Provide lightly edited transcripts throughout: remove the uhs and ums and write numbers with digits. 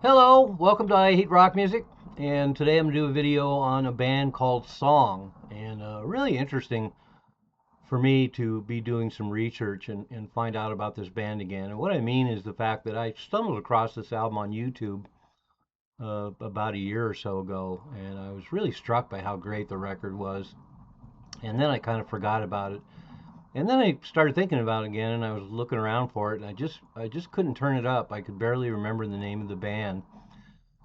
Hello, welcome to I Hate Rock Music, and today I'm going to do a video on a band called Song, and really interesting for me to be doing some research and find out about this band again. And what I mean is the fact that I stumbled across this album on YouTube about a year or so ago, and I was really struck by how great the record was, and then I kind of forgot about it. And then I started thinking about it again, and I was looking around for it, and I just couldn't turn it up. I could barely remember the name of the band.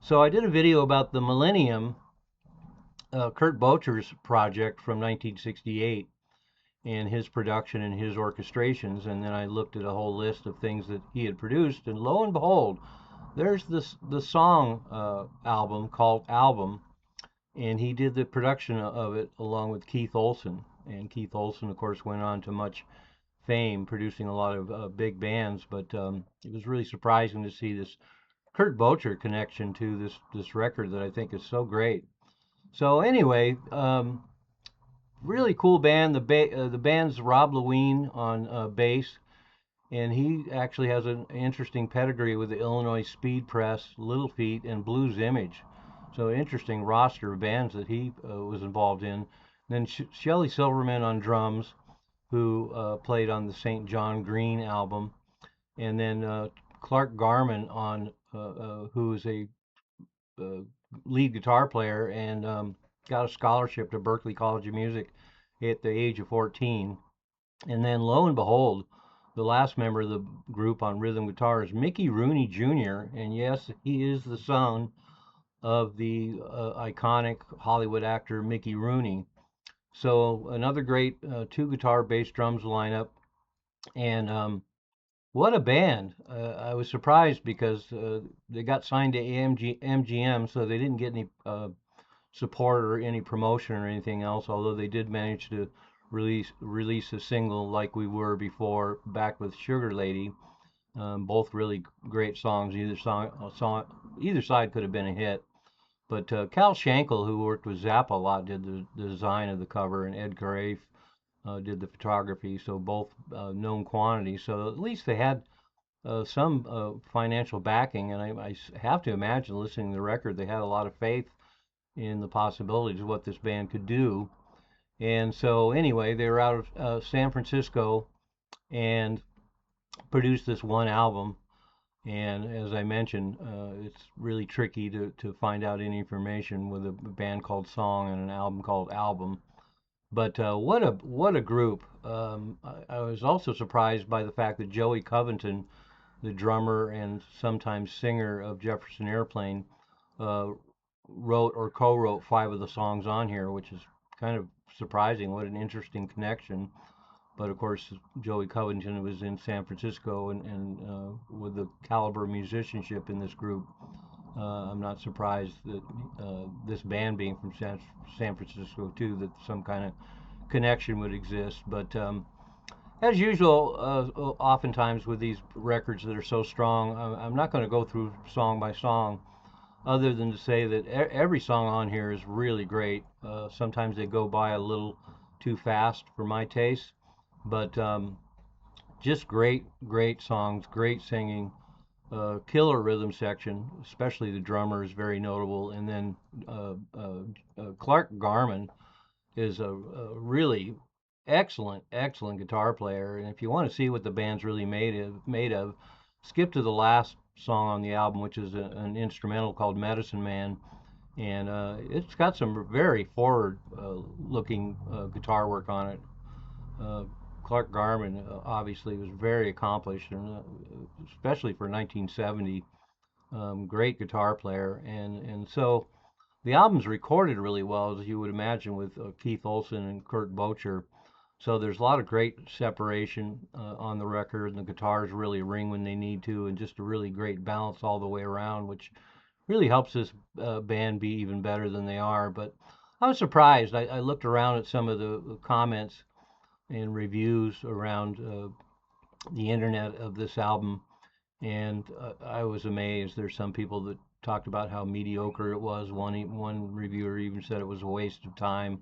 So I did a video about the Millennium, Kurt Bocher's project from 1968, and his production and his orchestrations. And then I looked at a whole list of things that he had produced, and lo and behold, there's the song album called Album, and he did the production of it along with Keith Olsen. And Keith Olsen, of course, went on to much fame, producing a lot of big bands. But it was really surprising to see this Kurt Bocher connection to this record that I think is so great. So anyway, really cool band. The band's Rob Lewine on bass, and he actually has an interesting pedigree with the Illinois Speed Press, Little Feat, and Blues Image. So interesting roster of bands that he was involved in. Then Shelley Silverman on drums, who played on the St. John Green album, and then Clark Garman on who is a uh, lead guitar player and got a scholarship to Berklee College of Music at the age of 14. And then lo and behold, the last member of the group on rhythm guitar is Mickey Rooney Jr. And yes, he is the son of the iconic Hollywood actor Mickey Rooney. So another great two guitar, bass, drums lineup. And what a band! I was surprised because they got signed to MGM, so they didn't get any support or any promotion or anything else. Although they did manage to release a single like we were before, back with Sugar Lady. Both really great songs. Either side could have been a hit. But Cal Schenkel, who worked with Zappa a lot, did the design of the cover, and Ed Carafe did the photography. So both known quantities. So at least they had some financial backing, and I have to imagine, listening to the record, they had a lot of faith in the possibilities of what this band could do. And so, anyway, they were out of San Francisco and produced this one album. And as I mentioned, it's really tricky to find out any information with a band called Song and an album called Album. But what a group! I was also surprised by the fact that Joey Covington, the drummer and sometimes singer of Jefferson Airplane, uh, wrote or co-wrote five of the songs on here, which is kind of surprising. What an interesting connection. But of course, Joey Covington was in San Francisco, and with the caliber of musicianship in this group, I'm not surprised that this band being from San Francisco too, that some kind of connection would exist. But as usual, oftentimes with these records that are so strong, I'm not going to go through song by song, other than to say that every song on here is really great. Sometimes they go by a little too fast for my taste, but just great songs, great singing, killer rhythm section, especially the drummer is very notable. And then Clark Garman is a really excellent guitar player. And if you want to see what the band's really made of, skip to the last song on the album, which is an instrumental called Medicine Man, and it's got some very forward-looking guitar work on it. Uh, Clark Garman obviously was very accomplished, and especially for 1970, great guitar player, and so the album's recorded really well, as you would imagine, with Keith Olsen and Kurt Bocher. So there's a lot of great separation on the record, and the guitars really ring when they need to, and just a really great balance all the way around, which really helps this band be even better than they are. But I was surprised. I looked around at some of the comments and reviews around the internet of this album, and I was amazed. There's some people that talked about how mediocre it was. One reviewer even said it was a waste of time,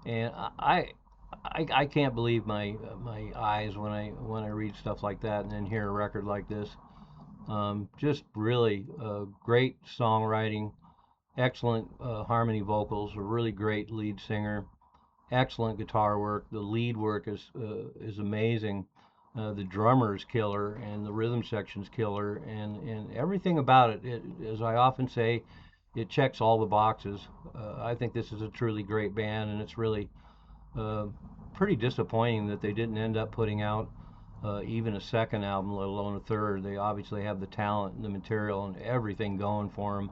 and I can't believe my eyes when I read stuff like that and then hear a record like this. Just really great songwriting, excellent harmony vocals, a really great lead singer, excellent guitar work. The lead work is amazing. The drummer's killer, and the rhythm section's killer, and everything about it, as I often say, it checks all the boxes. I think this is a truly great band, and it's really uh, pretty disappointing that they didn't end up putting out even a second album, let alone a third. They obviously have the talent and the material and everything going for them.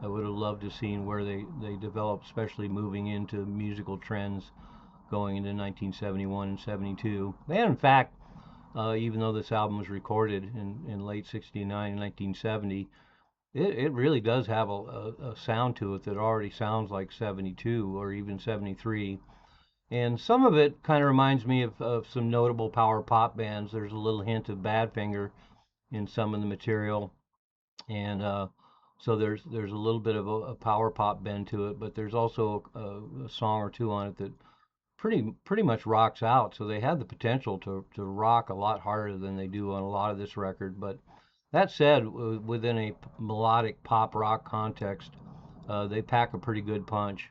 I would have loved to have seen where they developed, especially moving into musical trends going into 1971 and 72. And in fact, even though this album was recorded in late 69 and 1970, it really does have a sound to it that already sounds like 72 or even 73. And some of it kind of reminds me of some notable power pop bands. There's a little hint of Badfinger in some of the material, and so there's a little bit of a power pop bend to it, but there's also a song or two on it that pretty much rocks out. So they had the potential to rock a lot harder than they do on a lot of this record. But that said, within a melodic pop rock context, they pack a pretty good punch.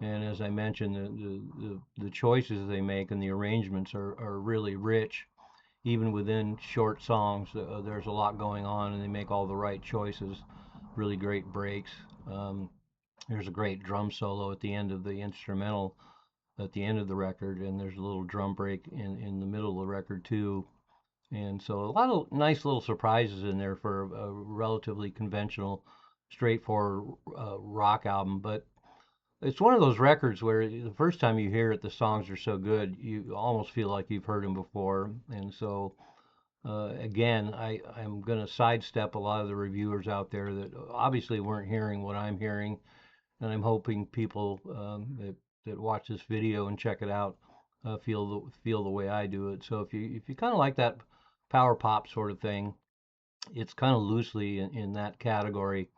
And as I mentioned, the choices they make and the arrangements are really rich. Even within short songs, there's a lot going on, and they make all the right choices. Really great breaks. Um, there's a great drum solo at the end of the instrumental, at the end of the record, and there's a little drum break in the middle of the record too. And so a lot of nice little surprises in there for a relatively conventional, straightforward rock album. But it's one of those records where the first time you hear it, the songs are so good, you almost feel like you've heard them before. And so, again, I'm going to sidestep a lot of the reviewers out there that obviously weren't hearing what I'm hearing. And I'm hoping people that watch this video and check it out feel the way I do it. So if you kind of like that power pop sort of thing, it's kind of loosely in that category,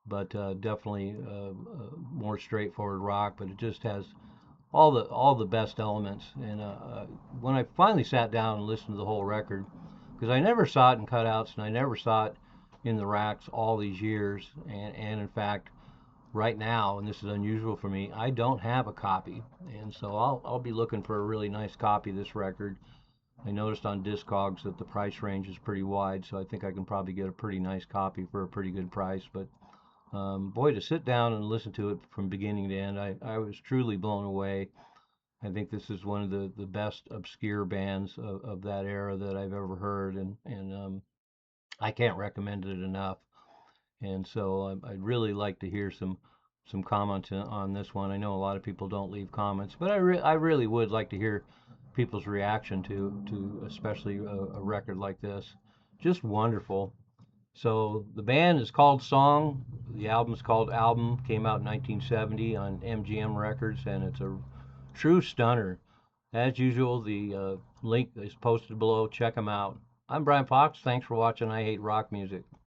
but definitely more straightforward rock. But it just has all the best elements. And when I finally sat down and listened to the whole record, because I never saw it in cutouts and I never saw it in the racks all these years, and in fact, right now, and this is unusual for me, I don't have a copy, and so I'll be looking for a really nice copy of this record. I noticed on Discogs that the price range is pretty wide, so I think I can probably get a pretty nice copy for a pretty good price. But boy, to sit down and listen to it from beginning to end, I was truly blown away. I think this is one of the best obscure bands of that era that I've ever heard, and I can't recommend it enough. And so I'd really like to hear some comments on this one. I know a lot of people don't leave comments, but I really would like to hear people's reaction to especially a record like this. Just wonderful. So the band is called Song. The album's called Album. Came out in 1970 on MGM Records, and it's a true stunner. As usual, the link is posted below. Check them out. I'm Brian Fox. Thanks for watching I Hate Rock Music.